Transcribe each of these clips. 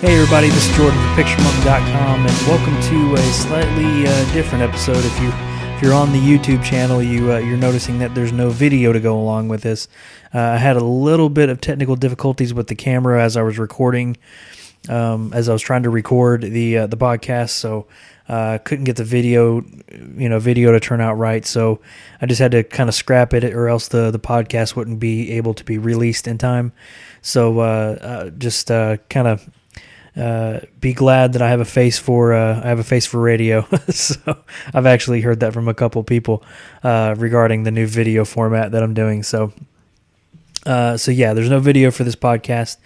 Hey everybody, this is Jordan from PictureMonk.com, and welcome to a slightly different episode. If you're on the YouTube channel, you're noticing that there's no video to go along with this. I had a little bit of technical difficulties with the camera as I was recording, as I was trying to record the podcast, so couldn't get the video to turn out right. So I just had to kind of scrap it, or else the podcast wouldn't be able to be released in time. So just kind of. Be glad that I have a face for radio. So I've actually heard that from a couple people regarding the new video format that I'm doing. So yeah, there's no video for this podcast,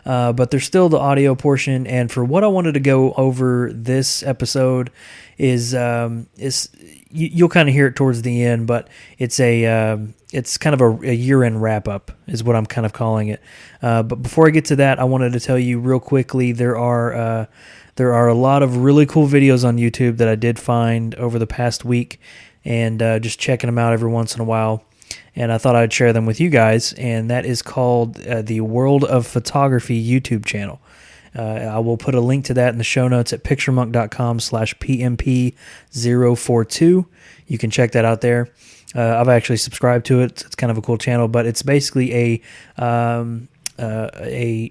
but there's still the audio portion. And for what I wanted to go over this episode is you'll kind of hear it towards the end, but it's kind of a year-end wrap-up is what I'm kind of calling it. But before I get to that, I wanted to tell you real quickly there are a lot of really cool videos on YouTube that I did find over the past week, and just checking them out every once in a while. And I thought I'd share them with you guys, and that is called the World of Photography YouTube channel. I will put a link to that in the show notes at PictureMonk.com/PMP042. You can check that out there. I've actually subscribed to it. It's kind of a cool channel, but it's basically a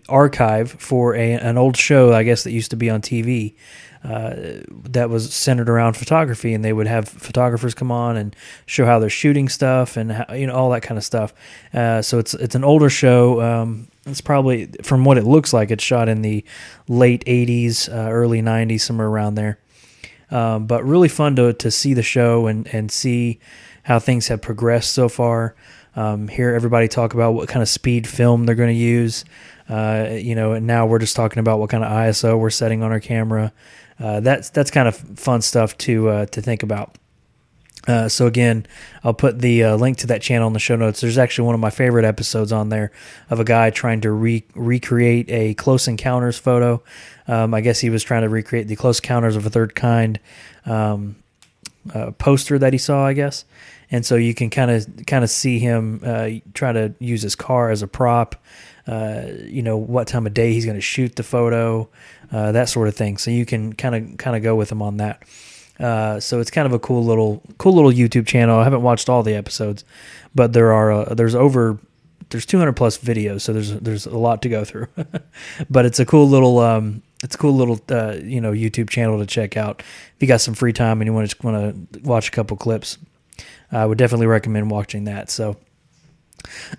archive for an old show, I guess, that used to be on TV that was centered around photography, and they would have photographers come on and show how they're shooting stuff and how, all that kind of stuff. So it's an older show. It's probably, from what it looks like, it's shot in the late 80s, early 90s, somewhere around there. But really fun to see the show and see how things have progressed so far. Hear everybody talk about what kind of speed film they're going to use. And now we're just talking about what kind of ISO we're setting on our camera. That's kind of fun stuff to think about. So again, I'll put the link to that channel in the show notes. There's actually one of my favorite episodes on there of a guy trying to recreate a Close Encounters photo. I guess he was trying to recreate the Close Encounters of a Third Kind poster that he saw, I guess. And so you can kind of see him try to use his car as a prop. What time of day he's going to shoot the photo, that sort of thing. So you can kind of go with him on that. So it's kind of a cool little YouTube channel. I haven't watched all the episodes, but there's 200 plus videos, so there's a lot to go through. But it's a cool little YouTube channel to check out if you got some free time and you want to watch a couple clips. I would definitely recommend watching that. So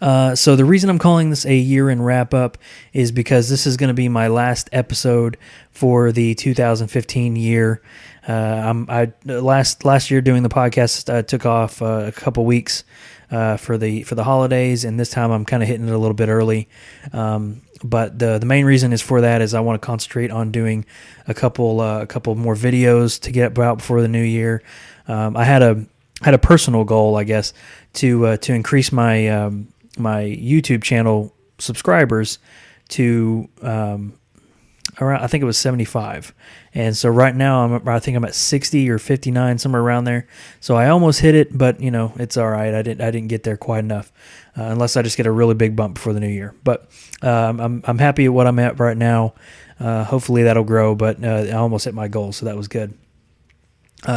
the reason I'm calling this a year-end wrap-up is because this is going to be my last episode for the 2015 year. Last year doing the podcast, I took off a couple weeks for the holidays, and this time I'm kind of hitting it a little bit early. But the main reason is I want to concentrate on doing a couple more videos to get out before the new year. I had a personal goal, I guess, to increase my my YouTube channel subscribers to around, I think it was 75, and so right now I think I'm at 60 or 59, somewhere around there. So I almost hit it, but it's all right. I didn't get there quite enough, unless I just get a really big bump before the new year. But I'm happy at what I'm at right now. Hopefully that'll grow, but I almost hit my goal, so that was good.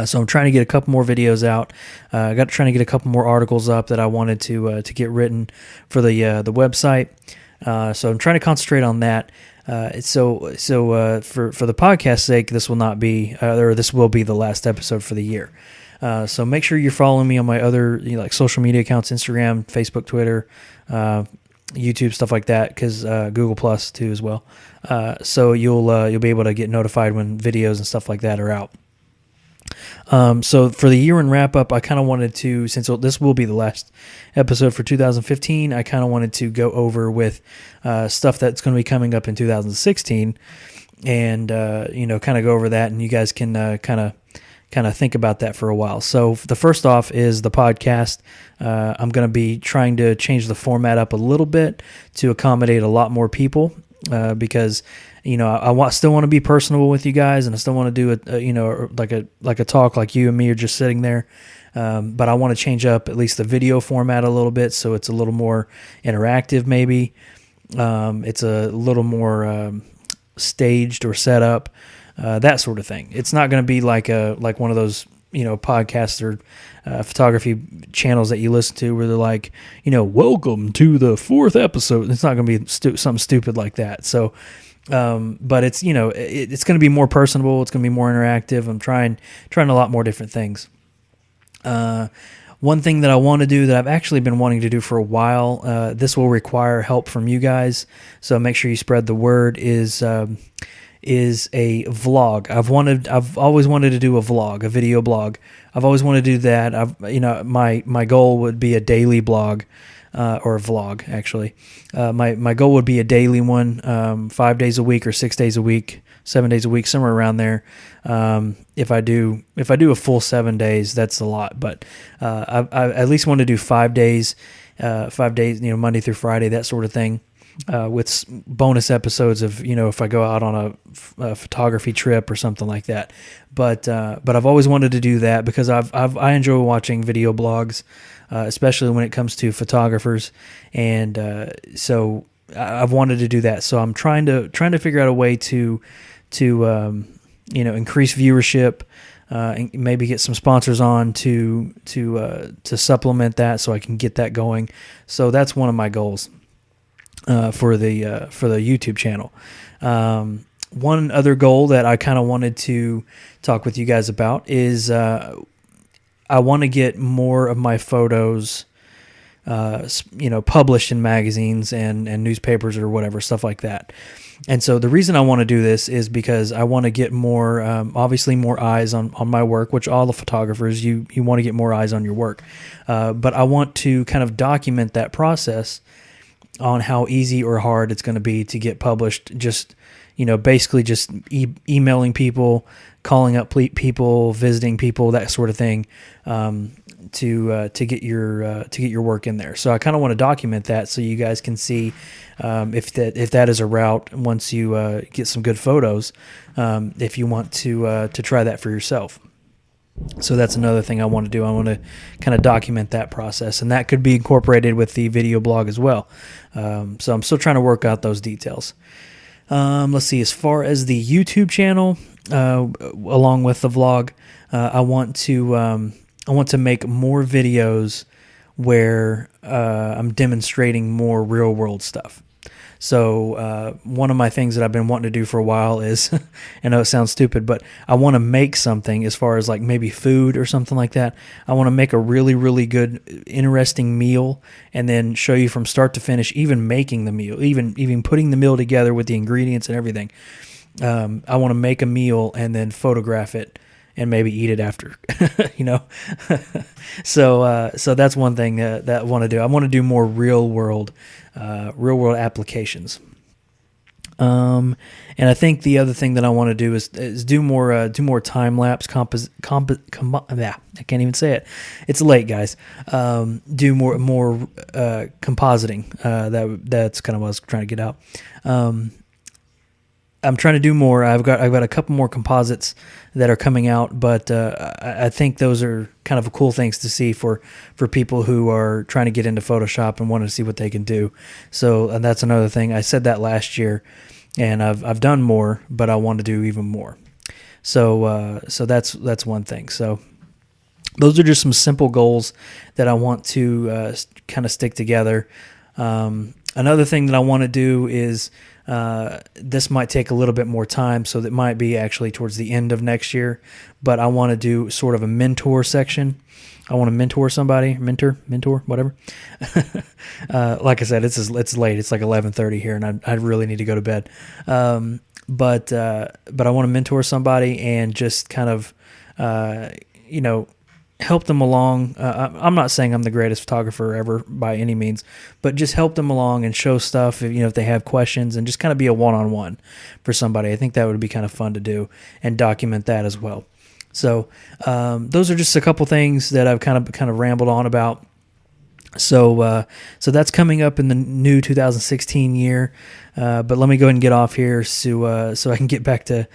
So I'm trying to get a couple more videos out. Trying to get a couple more articles up that I wanted to get written for the website. So I'm trying to concentrate on that. So for the podcast's sake, this will not be, or this will be the last episode for the year. So make sure you're following me on my other like social media accounts: Instagram, Facebook, Twitter, YouTube, stuff like that. Because Google Plus too as well. So you'll be able to get notified when videos and stuff like that are out. So for the year-end wrap-up, I kind of wanted to, since this will be the last episode for 2015, I kind of wanted to go over with stuff that's going to be coming up in 2016, and kind of go over that, and you guys can kind of think about that for a while. So the first off is the podcast. I'm going to be trying to change the format up a little bit to accommodate a lot more people, because I still want to be personable with you guys, and I still want to do like a talk like you and me are just sitting there. But I want to change up at least the video format a little bit, so it's a little more interactive maybe. It's a little more staged or set up, that sort of thing. It's not going to be like one of those podcasts or photography channels that you listen to where they're like, welcome to the 4th episode. It's not going to be something stupid like that. So, but it's it's going to be more personable. It's going to be more interactive. I'm trying a lot more different things. One thing that I want to do that I've actually been wanting to do for a while, this will require help from you guys, so make sure you spread the word, is a vlog. I've always wanted to do a vlog, a video blog. I've always wanted to do that. My goal would be a daily blog, or a vlog actually. My goal would be a daily one, 5 days a week or 6 days a week, 7 days a week, somewhere around there. If I do a full 7 days, that's a lot, but I at least want to do 5 days, 5 days, Monday through Friday, that sort of thing, with bonus episodes of, if I go out on a photography trip or something like that. But I've always wanted to do that because I enjoy watching video blogs, especially when it comes to photographers, and so I've wanted to do that. So I'm trying to figure out a way to increase viewership, and maybe get some sponsors on to supplement that, so I can get that going. So that's one of my goals for the YouTube channel. One other goal that I kind of wanted to talk with you guys about is I want to get more of my photos published in magazines and newspapers or whatever, stuff like that. And so the reason I want to do this is because I want to get more, obviously more eyes on my work, which all the photographers, you want to get more eyes on your work. But I want to kind of document that process on how easy or hard it's going to be to get published. Just, basically just emailing people, calling up people, visiting people, that sort of thing, to get your work in there. So I kind of want to document that so you guys can see if that is a route once you get some good photos, if you want to try that for yourself. So that's another thing I want to do. I want to kind of document that process, and that could be incorporated with the video blog as well. So I'm still trying to work out those details. Let's see. As far as the YouTube channel, along with the vlog, I want to make more videos where I'm demonstrating more real world stuff. So one of my things that I've been wanting to do for a while is, I know it sounds stupid, but I want to make something as far as like maybe food or something like that. I want to make a really, really good, interesting meal and then show you from start to finish, even making the meal, even putting the meal together with the ingredients and everything. I want to make a meal and then photograph it and maybe eat it after, So that's one thing that I want to do. I want to do more real world applications. And I think the other thing that I want to do is do more time lapse I can't even say it. It's late, guys. Do more compositing. That's kind of what I was trying to get out. I'm trying to do more. I've got a couple more composites that are coming out, but I think those are kind of cool things to see for people who are trying to get into Photoshop and want to see what they can do. So, and that's another thing. I said that last year, and I've done more, but I want to do even more. So that's one thing. So those are just some simple goals that I want to kind of stick together. Another thing that I want to do is, this might take a little bit more time, so that might be actually towards the end of next year, but I want to do sort of a mentor section. I want to mentor somebody, mentor, whatever. Like I said, it's late. It's like 11:30 here, and I really need to go to bed. But I want to mentor somebody and just kind of, help them along. I'm not saying I'm the greatest photographer ever by any means, but just help them along and show stuff, if they have questions, and just kind of be a one-on-one for somebody. I think that would be kind of fun to do and document that as well. So those are just a couple things that I've kind of rambled on about. So that's coming up in the new 2016 year. But let me go ahead and get off here so I can get back to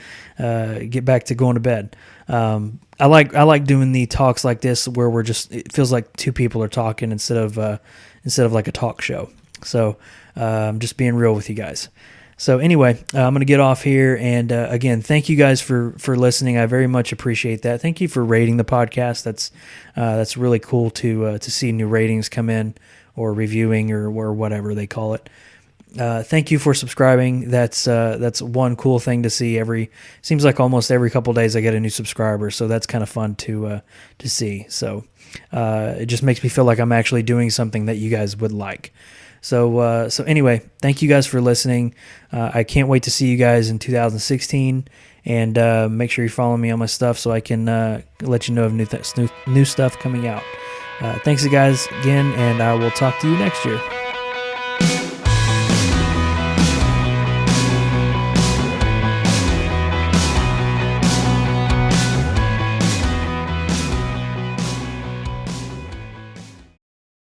going to bed. I like doing the talks like this where it feels like two people are talking instead of like a talk show. So I'm just being real with you guys. So anyway, I'm going to get off here, and again, thank you guys for listening. I very much appreciate that. Thank you for rating the podcast. That's really cool to see new ratings come in, or reviewing, or whatever they call it. Thank you for subscribing. That's one cool thing to see. Seems like almost every couple of days I get a new subscriber, so that's kind of fun to see. So it just makes me feel like I'm actually doing something that you guys would like. So anyway, thank you guys for listening. I can't wait to see you guys in 2016, and make sure you follow me on my stuff so I can let you know of new stuff coming out. Thanks, guys, again, and I will talk to you next year.